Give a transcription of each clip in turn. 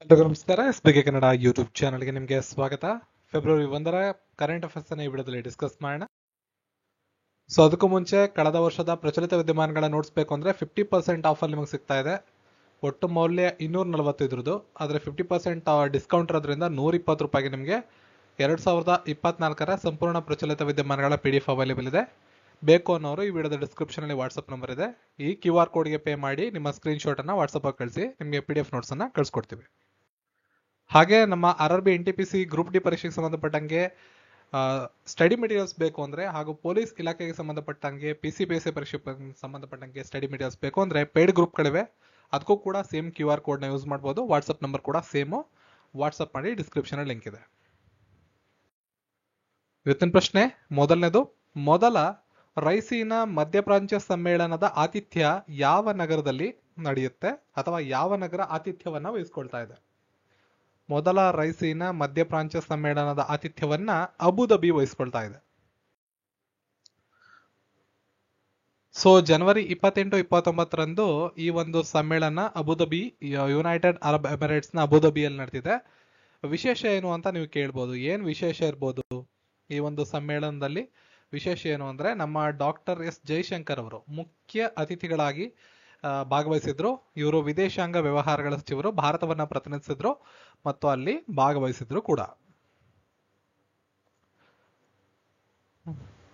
ಎಲ್ರಿಗೂ ನಮಸ್ಕಾರ. ಎಸ್ಬಿಕೆ ಕನ್ನಡ ಯೂಟ್ಯೂಬ್ ಚಾನಲ್ಗೆ ನಿಮಗೆ ಸ್ವಾಗತ. ಫೆಬ್ರವರಿ 1ರ ಕರೆಂಟ್ ಅಫೇರ್ಸ್ ಅನ್ನ ಈ ವಿಡಿಯೋದಲ್ಲಿ ಡಿಸ್ಕಸ್ ಮಾಡೋಣ. ಸೊ ಅದಕ್ಕೂ ಮುಂಚೆ ಕಳೆದ ವರ್ಷದ ಪ್ರಚಲಿತ ವಿದ್ಯಮಾನಗಳ ನೋಡ್ಸ್ಬೇಕು ಅಂದ್ರೆ 50% ಆಫರ್ ನಿಮಗೆ ಸಿಗ್ತಾ ಇದೆ. ಒಟ್ಟು ಮೌಲ್ಯ 240 ಇದ್ರದ್ದು, ಆದ್ರೆ 50% ಡಿಸ್ಕೌಂಟ್ ಇರೋದ್ರಿಂದ 120 ರೂಪಾಯಿಗೆ ನಿಮಗೆ 2024ರ ಸಂಪೂರ್ಣ ಪ್ರಚಲಿತ ವಿದ್ಯಮಾನಗಳ PDF ಅವೈಲೇಬಲ್ ಇದೆ. ಬೇಕು ಅನ್ನೋರು ಈ ವಿಡಿಯೋದ ಡಿಸ್ಕ್ರಿಪ್ಷನ್ ಅಲ್ಲಿ ವಾಟ್ಸ್ಆಪ್ ನಂಬರ್ ಇದೆ. ಈ QR ಕೋಡ್ಗೆ ಪೇ ಮಾಡಿ ನಿಮ್ಮ ಸ್ಕ್ರೀನ್ ಶಾಟ್ ಅನ್ನ ವಾಟ್ಸ್ಆಪ್ ಆಗಿ ಕಳಿಸಿ, ನಿಮಗೆ PDF ನೋಟ್ಸ್ ಅನ್ನ ಕಳಿಸ್ಕೊಡ್ತೀವಿ. ಹಾಗೆ ನಮ್ಮ RRB NTPC ಗ್ರೂಪ್ ಡಿ ಪರೀಕ್ಷೆಗೆ ಸಂಬಂಧಪಟ್ಟಂಗೆ ಸ್ಟಡಿ ಮೆಟೀರಿಯಲ್ಸ್ ಬೇಕು ಅಂದ್ರೆ, ಹಾಗೂ ಪೊಲೀಸ್ ಇಲಾಖೆಗೆ ಸಂಬಂಧಪಟ್ಟಂಗೆ PCPSC ಪರೀಕ್ಷೆಗೆ ಸಂಬಂಧಪಟ್ಟಂಗೆ ಸ್ಟಡಿ ಮೆಟೀರಿಯಲ್ಸ್ ಬೇಕು ಅಂದ್ರೆ ಪೇಡ್ ಗ್ರೂಪ್ಗಳಿವೆ. ಅದಕ್ಕೂ ಕೂಡ ಸೇಮ್ QR ಕೋಡ್ನ ಯೂಸ್ ಮಾಡ್ಬೋದು. ವಾಟ್ಸ್ಆಪ್ ನಂಬರ್ ಕೂಡ ಸೇಮ್, ವಾಟ್ಸ್ಆಪ್ ಮಾಡಿ, ಡಿಸ್ಕ್ರಿಪ್ಷನ್ ಅಲ್ಲಿ ಲಿಂಕ್ ಇದೆ. ಇವತ್ತಿನ ಪ್ರಶ್ನೆ ಮೊದಲನೇದು, ಮೊದಲ ರೈಸೀನಾ ಮಧ್ಯಪ್ರಾಚ್ಯ ಸಮ್ಮೇಳನದ ಆತಿಥ್ಯ ಯಾವ ನಗರದಲ್ಲಿ ನಡೆಯುತ್ತೆ ಅಥವಾ ಯಾವ ನಗರ ಆತಿಥ್ಯವನ್ನ ವಹಿಸ್ಕೊಳ್ತಾ ಇದೆ? ಮೊದಲ ರೈಸೀನಾ ಮಧ್ಯಪ್ರಾಚ್ಯ ಸಮ್ಮೇಳನದ ಆತಿಥ್ಯವನ್ನ ಅಬುಧಾಬಿ ವಹಿಸ್ಕೊಳ್ತಾ ಇದೆ. ಸೊ ಜನವರಿ 28-29ರಂದು ಈ ಒಂದು ಸಮ್ಮೇಳನ ಅಬುಧಾಬಿ, ಯುನೈಟೆಡ್ ಅರಬ್ ಎಮಿರೇಟ್ಸ್ ನ ಅಬುಧಾಬಿಯಲ್ಲಿ ನಡೆದಿದೆ. ವಿಶೇಷ ಏನು ಅಂತ ನೀವು ಕೇಳ್ಬೋದು. ಏನ್ ವಿಶೇಷ ಇರ್ಬೋದು ಈ ಒಂದು ಸಮ್ಮೇಳನದಲ್ಲಿ? ವಿಶೇಷ ಏನು ಅಂದ್ರೆ, ನಮ್ಮ ಡಾಕ್ಟರ್ ಎಸ್ ಜೈಶಂಕರ್ ಅವರು ಮುಖ್ಯ ಅತಿಥಿಗಳಾಗಿ ಭಾಗವಹಿಸಿದ್ರು. ಇವರು ವಿದೇಶಾಂಗ ವ್ಯವಹಾರಗಳ ಸಚಿವರು, ಭಾರತವನ್ನ ಪ್ರತಿನಿಧಿಸಿದ್ರು ಮತ್ತು ಅಲ್ಲಿ ಭಾಗವಹಿಸಿದ್ರು ಕೂಡ.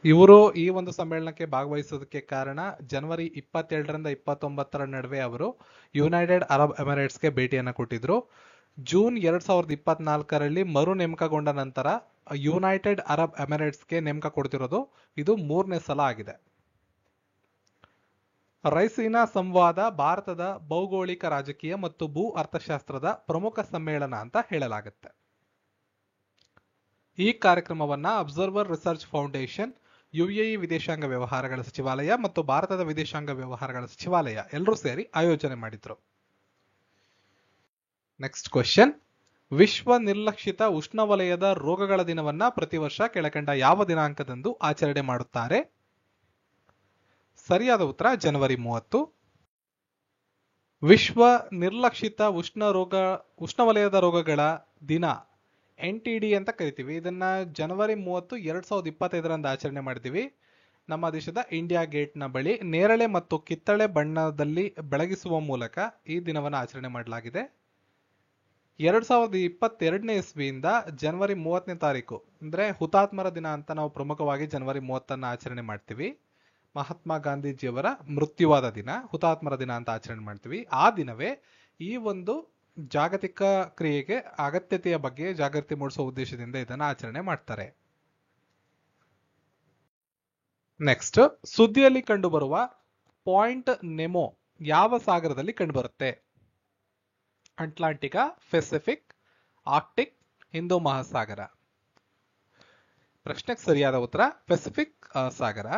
ಇವರು ಈ ಒಂದು ಸಮ್ಮೇಳನಕ್ಕೆ ಭಾಗವಹಿಸೋದಕ್ಕೆ ಕಾರಣ, ಜನವರಿ 27ರಿಂದ 29ರ ನಡುವೆ ಅವರು ಯುನೈಟೆಡ್ ಅರಬ್ ಎಮಿರೇಟ್ಸ್ಗೆ ಭೇಟಿಯನ್ನ ಕೊಟ್ಟಿದ್ರು. ಜೂನ್ 2024ರಲ್ಲಿ ಮರು ನೇಮಕಗೊಂಡ ನಂತರ ಯುನೈಟೆಡ್ ಅರಬ್ ಎಮಿರೇಟ್ಸ್ಗೆ ನೇಮಕ ಕೊಡ್ತಿರೋದು ಇದು 3ನೇ ಸಲ ಆಗಿದೆ. ರೈಸೀನಾ ಸಂವಾದ ಭಾರತದ ಭೌಗೋಳಿಕ, ರಾಜಕೀಯ ಮತ್ತು ಭೂ ಅರ್ಥಶಾಸ್ತ್ರದ ಪ್ರಮುಖ ಸಮ್ಮೇಳನ ಅಂತ ಹೇಳಲಾಗುತ್ತೆ. ಈ ಕಾರ್ಯಕ್ರಮವನ್ನ ಅಬ್ಸರ್ವರ್ ರಿಸರ್ಚ್ ಫೌಂಡೇಶನ್, UAE ವಿದೇಶಾಂಗ ವ್ಯವಹಾರಗಳ ಸಚಿವಾಲಯ ಮತ್ತು ಭಾರತದ ವಿದೇಶಾಂಗ ವ್ಯವಹಾರಗಳ ಸಚಿವಾಲಯ ಎಲ್ಲರೂ ಸೇರಿ ಆಯೋಜನೆ ಮಾಡಿದ್ರು. ನೆಕ್ಸ್ಟ್ ಕ್ವೆಶ್ಚನ್, ವಿಶ್ವ ನಿರ್ಲಕ್ಷಿತ ಉಷ್ಣವಲಯದ ರೋಗಗಳ ದಿನವನ್ನ ಪ್ರತಿ ವರ್ಷ ಕೆಳಕಂಡ ಯಾವ ದಿನಾಂಕದಂದು ಆಚರಣೆ ಮಾಡುತ್ತಾರೆ? ಸರಿಯಾದ ಉತ್ತರ ಜನವರಿ 30. ವಿಶ್ವ ನಿರ್ಲಕ್ಷಿತ ಉಷ್ಣವಲಯದ ರೋಗಗಳ ದಿನ NTD ಅಂತ ಕರಿತೀವಿ. ಇದನ್ನ ಜನವರಿ 30, 2025ರಂದು ಆಚರಣೆ ಮಾಡಿದೀವಿ. ನಮ್ಮ ದೇಶದ ಇಂಡಿಯಾ ಗೇಟ್ ನ ಬಳಿ ನೇರಳೆ ಮತ್ತು ಕಿತ್ತಳೆ ಬಣ್ಣದಲ್ಲಿ ಬೆಳಗಿಸುವ ಮೂಲಕ ಈ ದಿನವನ್ನು ಆಚರಣೆ ಮಾಡಲಾಗಿದೆ. 2022ನೇ ಇಸ್ವಿಯಿಂದ ಜನವರಿ 30ನೇ ತಾರೀಕು ಅಂದ್ರೆ ಹುತಾತ್ಮರ ದಿನ ಅಂತ ನಾವು ಪ್ರಮುಖವಾಗಿ ಜನವರಿ 30ನ್ನ ಆಚರಣೆ ಮಾಡ್ತೀವಿ. ಮಹಾತ್ಮ ಗಾಂಧೀಜಿಯವರ ಮೃತ್ಯುವಾದ ದಿನ ಹುತಾತ್ಮರ ದಿನ ಅಂತ ಆಚರಣೆ ಮಾಡ್ತೀವಿ. ಆ ದಿನವೇ ಈ ಒಂದು ಜಾಗತಿಕ ಕ್ರಿಯೆಗೆ ಅಗತ್ಯತೆಯ ಬಗ್ಗೆ ಜಾಗೃತಿ ಮೂಡಿಸುವ ಉದ್ದೇಶದಿಂದ ಇದನ್ನ ಆಚರಣೆ ಮಾಡ್ತಾರೆ. ನೆಕ್ಸ್ಟ್, ಸುದ್ದಿಯಲ್ಲಿ ಕಂಡುಬರುವ ಪಾಯಿಂಟ್ ನೆಮೋ ಯಾವ ಸಾಗರದಲ್ಲಿ ಕಂಡುಬರುತ್ತೆ? ಅಟ್ಲಾಂಟಿಕಾ, ಪೆಸಿಫಿಕ್, ಆರ್ಕ್ಟಿಕ್, ಹಿಂದೂ ಮಹಾಸಾಗರ? ಪ್ರಶ್ನೆಗೆ ಸರಿಯಾದ ಉತ್ತರ ಪೆಸಿಫಿಕ್ ಸಾಗರ.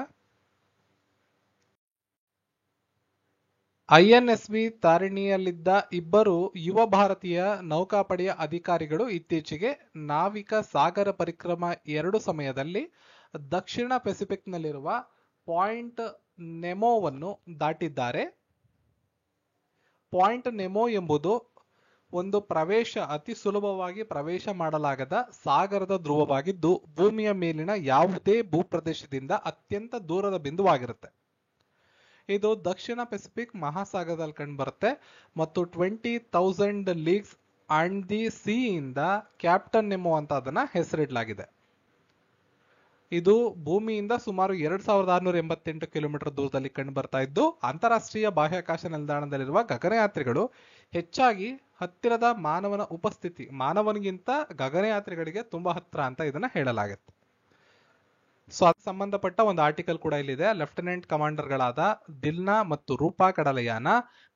INSV ತಾರಿಣಿಯಲ್ಲಿದ್ದ ಇಬ್ಬರು ಯುವ ಭಾರತೀಯ ನೌಕಾಪಡೆಯ ಅಧಿಕಾರಿಗಳು ಇತ್ತೀಚೆಗೆ ನಾವಿಕ ಸಾಗರ ಪರಿಕ್ರಮ 2 ಸಮಯದಲ್ಲಿ ದಕ್ಷಿಣ ಪೆಸಿಫಿಕ್ನಲ್ಲಿರುವ ಪಾಯಿಂಟ್ ನೆಮೋವನ್ನು ದಾಟಿದ್ದಾರೆ. ಪಾಯಿಂಟ್ ನೆಮೋ ಎಂಬುದು ಒಂದು ಅತಿ ಸುಲಭವಾಗಿ ಪ್ರವೇಶ ಮಾಡಲಾಗದ ಸಾಗರದ ಧ್ರುವವಾಗಿದ್ದು, ಭೂಮಿಯ ಮೇಲಿನ ಯಾವುದೇ ಭೂಪ್ರದೇಶದಿಂದ ಅತ್ಯಂತ ದೂರದ ಬಿಂದುವಾಗಿರುತ್ತೆ. ಇದು ದಕ್ಷಿಣ ಪೆಸಿಫಿಕ್ ಮಹಾಸಾಗರದಲ್ಲಿ ಕಂಡು ಬರುತ್ತೆ ಮತ್ತು 20,000 ಲೀಗ್ಸ್ ಅಂಡ್ ದಿ ಸಿ ಇಂದ ಕ್ಯಾಪ್ಟನ್ ನೆಮೋ ಅಂತ ಅದನ್ನ ಹೆಸರಿಡಲಾಗಿದೆ. ಇದು ಭೂಮಿಯಿಂದ ಸುಮಾರು 2688 ಕಿಲೋಮೀಟರ್ ದೂರದಲ್ಲಿ ಕಂಡು ಬರ್ತಾ ಇದ್ದು, ಅಂತಾರಾಷ್ಟ್ರೀಯ ಬಾಹ್ಯಾಕಾಶ ನಿಲ್ದಾಣದಲ್ಲಿರುವ ಗಗನಯಾತ್ರಿಗಳು ಹೆಚ್ಚಾಗಿ ಹತ್ತಿರದ ಮಾನವನಿಗಿಂತ ಗಗನಯಾತ್ರಿಗಳಿಗೆ ತುಂಬಾ ಹತ್ತಿರ ಅಂತ ಇದನ್ನ ಹೇಳಲಾಗುತ್ತೆ. ಸೊ ಅದಕ್ಕೆ ಸಂಬಂಧಪಟ್ಟ ಒಂದು ಆರ್ಟಿಕಲ್ ಕೂಡ ಇಲ್ಲಿದೆ. ಲೆಫ್ಟಿನೆಂಟ್ ಕಮಾಂಡರ್ಗಳಾದ ದಿಲ್ನಾ ಮತ್ತು ರೂಪಾ ಕಡಲಯಾನ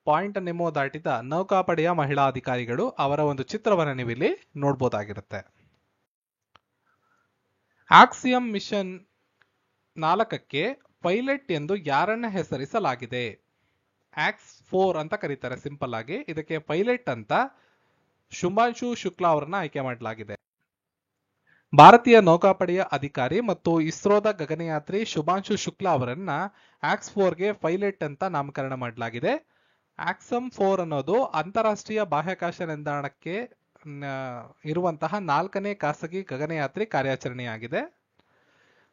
ಪಾಯಿಂಟ್ ನೆಮೋ ದಾಟಿದ ನೌಕಾಪಡೆಯ ಮಹಿಳಾ ಅಧಿಕಾರಿಗಳು, ಅವರ ಒಂದು ಚಿತ್ರವನ್ನು ನೀವು ಇಲ್ಲಿ ನೋಡಬಹುದಾಗಿರುತ್ತೆ. ಆಕ್ಸಿಯಂ ಮಿಷನ್ 4ಕ್ಕೆ ಪೈಲಟ್ ಎಂದು ಯಾರನ್ನ ಹೆಸರಿಸಲಾಗಿದೆ? AX-4 ಅಂತ ಕರೀತಾರೆ ಸಿಂಪಲ್ ಆಗಿ. ಇದಕ್ಕೆ ಪೈಲಟ್ ಅಂತ ಶುಭಾಂಶು ಶುಕ್ಲಾ ಅವರನ್ನ ಆಯ್ಕೆ ಮಾಡಲಾಗಿದೆ. ಭಾರತೀಯ ನೌಕಾಪಡೆಯ ಅಧಿಕಾರಿ ಮತ್ತು ಇಸ್ರೋದ ಗಗನಯಾತ್ರಿ ಶುಭಾಂಶು ಶುಕ್ಲಾ ಅವರನ್ನ AX-4ಗೆ ಪೈಲಟ್ ಅಂತ ನಾಮಕರಣ ಮಾಡಲಾಗಿದೆ. ಆಕ್ಸಮ್ 4 ಅನ್ನೋದು ಅಂತಾರಾಷ್ಟ್ರೀಯ ಬಾಹ್ಯಾಕಾಶ ನಿಲ್ದಾಣಕ್ಕೆ ಇರುವಂತಹ 4ನೇ ಖಾಸಗಿ ಗಗನಯಾತ್ರಿ ಕಾರ್ಯಾಚರಣೆಯಾಗಿದೆ.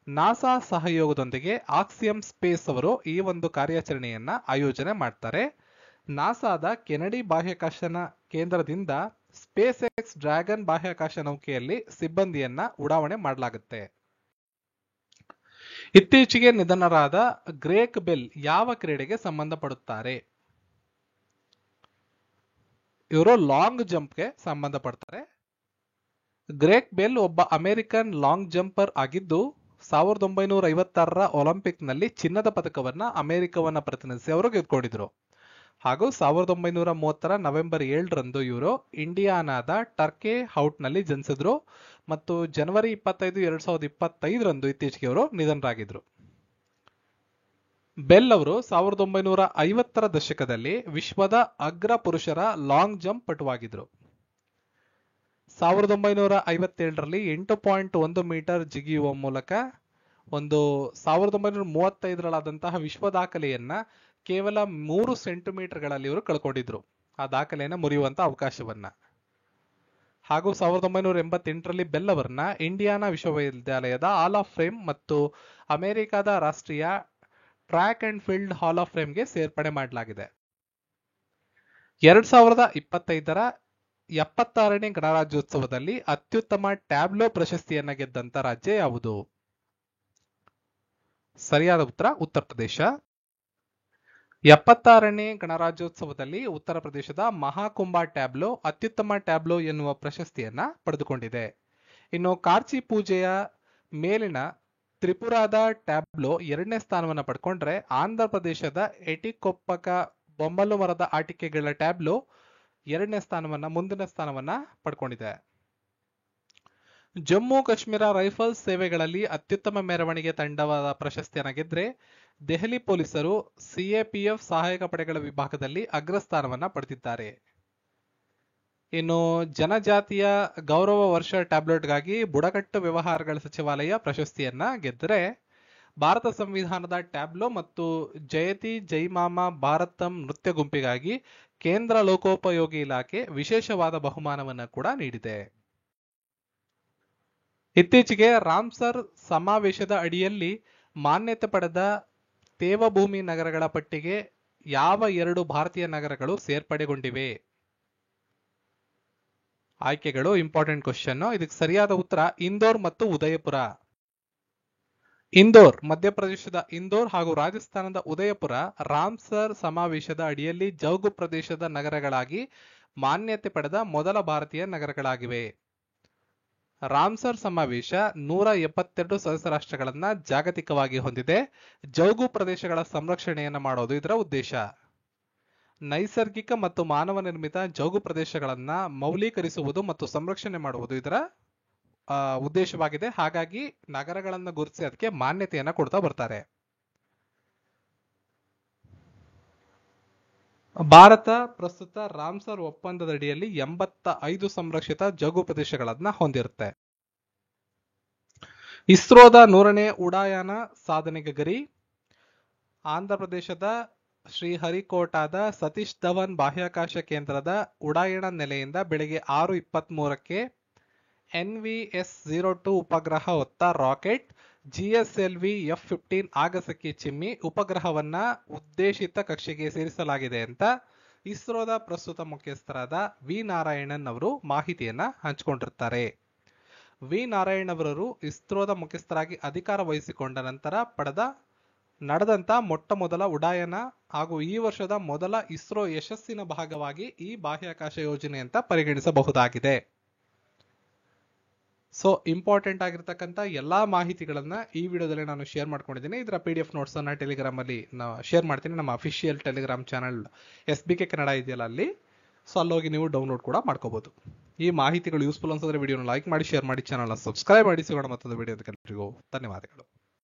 ನಾಸಾ ಸಹಯೋಗದೊಂದಿಗೆ ಆಕ್ಸಿಯಂ ಸ್ಪೇಸ್ ಅವರು ಈ ಒಂದು ಕಾರ್ಯಾಚರಣೆಯನ್ನ ಆಯೋಜನೆ ಮಾಡ್ತಾರೆ. ನಾಸಾದ ಕೆನಡಿ ಬಾಹ್ಯಾಕಾಶ ಕೇಂದ್ರದಿಂದ ಸ್ಪೇಸ್ ಎಕ್ಸ್ ಡ್ರ್ಯಾಗನ್ ಬಾಹ್ಯಾಕಾಶ ನೌಕೆಯಲ್ಲಿ ಸಿಬ್ಬಂದಿಯನ್ನ ಉಡಾವಣೆ ಮಾಡಲಾಗುತ್ತೆ. ಇತ್ತೀಚೆಗೆ ನಿಧನರಾದ ಗ್ರೇಗ್ ಬೆಲ್ ಯಾವ ಕ್ರೀಡೆಗೆ ಸಂಬಂಧಪಡುತ್ತಾರೆ? ಇವರು ಲಾಂಗ್ ಜಂಪ್ಗೆ ಸಂಬಂಧಪಡ್ತಾರೆ. ಗ್ರೇಗ್ ಬೆಲ್ ಒಬ್ಬ ಅಮೆರಿಕನ್ ಲಾಂಗ್ ಜಂಪರ್ ಆಗಿದ್ದು 1956ರ ಒಲಿಂಪಿಕ್ ನಲ್ಲಿ ಚಿನ್ನದ ಪದಕವನ್ನ ಅಮೆರಿಕವನ್ನ ಪ್ರತಿನಿಧಿಸಿ ಅವರು ಗೆದ್ದುಕೊಂಡಿದ್ರು. ಹಾಗೂ 1930ರ ನವೆಂಬರ್ 7ರಂದು ಇವರು ಇಂಡಿಯಾನಾದ ಟರ್ಕೆ ಹೌಟ್ ನಲ್ಲಿ ಜನಿಸಿದ್ರು ಮತ್ತು ಜನವರಿ 25, 2025ರಂದು ಇತ್ತೀಚೆಗೆ ಅವರು ನಿಧನರಾಗಿದ್ರು. ಬೆಲ್ ಅವರು 1950ರ ದಶಕದಲ್ಲಿ ವಿಶ್ವದ ಅಗ್ರ ಪುರುಷರ ಲಾಂಗ್ ಜಂಪ್ ಪಟುವಾಗಿದ್ರು. 1957ರಲ್ಲಿ 8.1 ಮೀಟರ್ ಜಿಗಿಯುವ ಮೂಲಕ ಒಂದು 1935ರಲ್ಲಾದಂತಹ ವಿಶ್ವ ದಾಖಲೆಯನ್ನ ಕೇವಲ 3 ಸೆಂಟಿಮೀಟರ್ಗಳಲ್ಲಿ ಇವರು ಕಳ್ಕೊಂಡಿದ್ರು, ಆ ದಾಖಲೆಯನ್ನ ಮುರಿಯುವಂತ ಅವಕಾಶವನ್ನ. ಹಾಗೂ 1988ರಲ್ಲಿ ಬೆಲ್ ಅವರನ್ನ ಇಂಡಿಯಾನಾ ವಿಶ್ವವಿದ್ಯಾಲಯದ ಹಾಲ್ ಆಫ್ ಫೇಮ್ ಮತ್ತು ಅಮೆರಿಕದ ರಾಷ್ಟ್ರೀಯ track and field hall of ಫೇಮ್ಗೆ ಸೇರ್ಪಡೆ ಮಾಡಲಾಗಿದೆ. 2025ರ 76ನೇ ಗಣರಾಜ್ಯೋತ್ಸವದಲ್ಲಿ ಅತ್ಯುತ್ತಮ ಟ್ಯಾಬ್ಲೋ ಪ್ರಶಸ್ತಿಯನ್ನ ಗೆದ್ದಂತ ರಾಜ್ಯ ಯಾವುದು? ಸರಿಯಾದ ಉತ್ತರ ಉತ್ತರ ಪ್ರದೇಶ. 76ನೇ ಗಣರಾಜ್ಯೋತ್ಸವದಲ್ಲಿ ಉತ್ತರ ಪ್ರದೇಶದ ಮಹಾಕುಂಭ ಟ್ಯಾಬ್ಲೋ ಅತ್ಯುತ್ತಮ ಟ್ಯಾಬ್ಲೋ ಎನ್ನುವ ಪ್ರಶಸ್ತಿಯನ್ನ ಪಡೆದುಕೊಂಡಿದೆ. ಇನ್ನು ಕಾರ್ಚಿ ಪೂಜೆಯ ಮೇಲಿನ ತ್ರಿಪುರಾದ ಟ್ಯಾಬ್ಲೋ 2ನೇ ಸ್ಥಾನವನ್ನ ಪಡ್ಕೊಂಡ್ರೆ ಆಂಧ್ರ ಪ್ರದೇಶದ ಎಟಿಕೊಪ್ಪಕ ಬೊಮ್ಮಲು ಮರದ ಆಟಿಕೆಗಳ ಟ್ಯಾಬ್ಲೋ 2ನೇ ಸ್ಥಾನವನ್ನ ಮುಂದಿನ ಸ್ಥಾನವನ್ನ ಪಡ್ಕೊಂಡಿದೆ. ಜಮ್ಮು ಕಾಶ್ಮೀರ ರೈಫಲ್ಸ್ ಸೇವೆಗಳಲ್ಲಿ ಅತ್ಯುತ್ತಮ ಮೆರವಣಿಗೆ ತಂಡವಾದ ಪ್ರಶಸ್ತಿಯನ್ನ ಗೆದ್ರೆ ದೆಹಲಿ ಪೊಲೀಸರು ಸಿಎಪಿಎಫ್ ಸಹಾಯಕ ಪಡೆಗಳ ವಿಭಾಗದಲ್ಲಿ ಅಗ್ರಸ್ಥಾನವನ್ನ ಪಡೆದಿದ್ದಾರೆ. ಇನ್ನು ಜನಜಾತಿಯ ಗೌರವ ವರ್ಷ ಟ್ಯಾಬ್ಲೆಟ್ಗಾಗಿ ಬುಡಕಟ್ಟು ವ್ಯವಹಾರಗಳ ಸಚಿವಾಲಯ ಪ್ರಶಸ್ತಿಯನ್ನ ಗೆದ್ದರೆ ಭಾರತ ಸಂವಿಧಾನದ ಟ್ಯಾಬ್ಲೋ ಮತ್ತು ಜಯತಿ ಜೈಮಾಮ ಭಾರತಂ ನೃತ್ಯ ಗುಂಪಿಗಾಗಿ ಕೇಂದ್ರ ಲೋಕೋಪಯೋಗಿ ಇಲಾಖೆ ವಿಶೇಷವಾದ ಬಹುಮಾನವನ್ನ ಕೂಡ ನೀಡಿದೆ. ಇತ್ತೀಚೆಗೆ ರಾಮ್ಸರ್ ಸಮಾವೇಶದ ಅಡಿಯಲ್ಲಿ ಮಾನ್ಯತೆ ಪಡೆದ ತೇವಭೂಮಿ ನಗರಗಳ ಪಟ್ಟಿಗೆ ಯಾವ 2 ಭಾರತೀಯ ನಗರಗಳು ಸೇರ್ಪಡೆಗೊಂಡಿವೆ? ಆಯ್ಕೆಗಳು ಇಂಪಾರ್ಟೆಂಟ್ ಕ್ವಶನ್. ಇದಕ್ಕೆ ಸರಿಯಾದ ಉತ್ತರ ಇಂದೋರ್ ಮತ್ತು ಉದಯಪುರ. ಇಂದೋರ್ ಮಧ್ಯಪ್ರದೇಶದ ಇಂದೋರ್ ಹಾಗೂ ರಾಜಸ್ಥಾನದ ಉದಯಪುರ ರಾಮ್ಸರ್ ಸಮಾವೇಶದ ಅಡಿಯಲ್ಲಿ ಜೌಗು ಪ್ರದೇಶದ ನಗರಗಳಾಗಿ ಮಾನ್ಯತೆ ಪಡೆದ ಮೊದಲ ಭಾರತೀಯ ನಗರಗಳಾಗಿವೆ. ರಾಮ್ಸರ್ ಸಮಾವೇಶ 172 ಸದಸ್ಯ ರಾಷ್ಟ್ರಗಳನ್ನ ಜಾಗತಿಕವಾಗಿ ಹೊಂದಿದೆ. ಜೌಗು ಪ್ರದೇಶಗಳ ಸಂರಕ್ಷಣೆಯನ್ನ ಮಾಡೋದು ಇದರ ಉದ್ದೇಶ. ನೈಸರ್ಗಿಕ ಮತ್ತು ಮಾನವ ನಿರ್ಮಿತ ಜೌಗು ಪ್ರದೇಶಗಳನ್ನ ಮೌಲ್ಯೀಕರಿಸುವುದು ಮತ್ತು ಸಂರಕ್ಷಣೆ ಮಾಡುವುದು ಇದರ ಉದ್ದೇಶವಾಗಿದೆ. ಹಾಗಾಗಿ ನಗರಗಳನ್ನ ಗುರುತಿಸಿ ಅದಕ್ಕೆ ಮಾನ್ಯತೆಯನ್ನ ಕೊಡ್ತಾ ಬರ್ತಾರೆ. ಭಾರತ ಪ್ರಸ್ತುತ ರಾಮ್ಸರ್ ಒಪ್ಪಂದದ ಅಡಿಯಲ್ಲಿ 85 ಸಂರಕ್ಷಿತ ಜೌಗು ಪ್ರದೇಶಗಳನ್ನ ಹೊಂದಿರುತ್ತೆ. ಇಸ್ರೋದ 100ನೇ ಉಡಾಯನ ಸಾಧನೆಗೆ ಗರಿ. ಆಂಧ್ರ ಪ್ರದೇಶದ ಶ್ರೀಹರಿಕೋಟಾದ ಸತೀಶ್ ಧವನ್ ಬಾಹ್ಯಾಕಾಶ ಕೇಂದ್ರದ ಉಡಾಯನ ನೆಲೆಯಿಂದ ಬೆಳಗ್ಗೆ 6:23ಕ್ಕೆ NVS-02 ಉಪಗ್ರಹ ಹೊತ್ತ ರಾಕೆಟ್ GSLV F-15 ಆಗಸಕ್ಕೆ ಚಿಮ್ಮಿ ಉಪಗ್ರಹವನ್ನ ಉದ್ದೇಶಿತ ಕಕ್ಷೆಗೆ ಸೇರಿಸಲಾಗಿದೆ ಅಂತ ಇಸ್ರೋದ ಪ್ರಸ್ತುತ ಮುಖ್ಯಸ್ಥರಾದ ವಿ ನಾರಾಯಣನ್ ಅವರು ಮಾಹಿತಿಯನ್ನ ಹಂಚಿಕೊಂಡಿರ್ತಾರೆ. ವಿ ನಾರಾಯಣ್ ಅವರರು ಇಸ್ರೋದ ಮುಖ್ಯಸ್ಥರಾಗಿ ಅಧಿಕಾರ ವಹಿಸಿಕೊಂಡ ನಂತರ ನಡೆದಂತ ಮೊಟ್ಟ ಮೊದಲ ಉಡಾಯನ ಹಾಗೂ ಈ ವರ್ಷದ ಮೊದಲ ಇಸ್ರೋ ಯಶಸ್ಸಿನ ಭಾಗವಾಗಿ ಈ ಬಾಹ್ಯಾಕಾಶ ಯೋಜನೆ ಅಂತ ಪರಿಗಣಿಸಬಹುದಾಗಿದೆ. ಸೊ ಇಂಪಾರ್ಟೆಂಟ್ ಆಗಿರ್ತಕ್ಕಂಥ ಎಲ್ಲಾ ಮಾಹಿತಿಗಳನ್ನ ಈ ವಿಡಿಯೋದಲ್ಲಿ ನಾನು ಶೇರ್ ಮಾಡ್ಕೊಂಡಿದ್ದೀನಿ. ಇದರ PDF ನೋಟ್ಸ್ ಅನ್ನ ಟೆಲಿಗ್ರಾಮ್ ಅಲ್ಲಿ ಶೇರ್ ಮಾಡ್ತೀನಿ. ನಮ್ಮ official Telegram channel SBK Kannada ಇದೆಯಲ್ಲ ಅಲ್ಲಿ, ಸೊ ಅಲ್ಲೋಗಿ ನೀವು ಡೌನ್ಲೋಡ್ ಕೂಡ ಮಾಡ್ಕೋಬಹುದು. ಈ ಮಾಹಿತಿಗಳು ಯೂಸ್ಫುಲ್ ಅನ್ಸಿದ್ರೆ ವಿಡಿಯೋನ ಲೈಕ್ ಮಾಡಿ, ಶೇರ್ ಮಾಡಿ, ಚಾನಲ್ ಸಬ್ಸ್ಕ್ರೈಬ್ ಮಾಡಿ. ಸಿಗೋಣ ಮತ್ತೊಂದು ವಿಡಿಯೋದ. ಧನ್ಯವಾದಗಳು.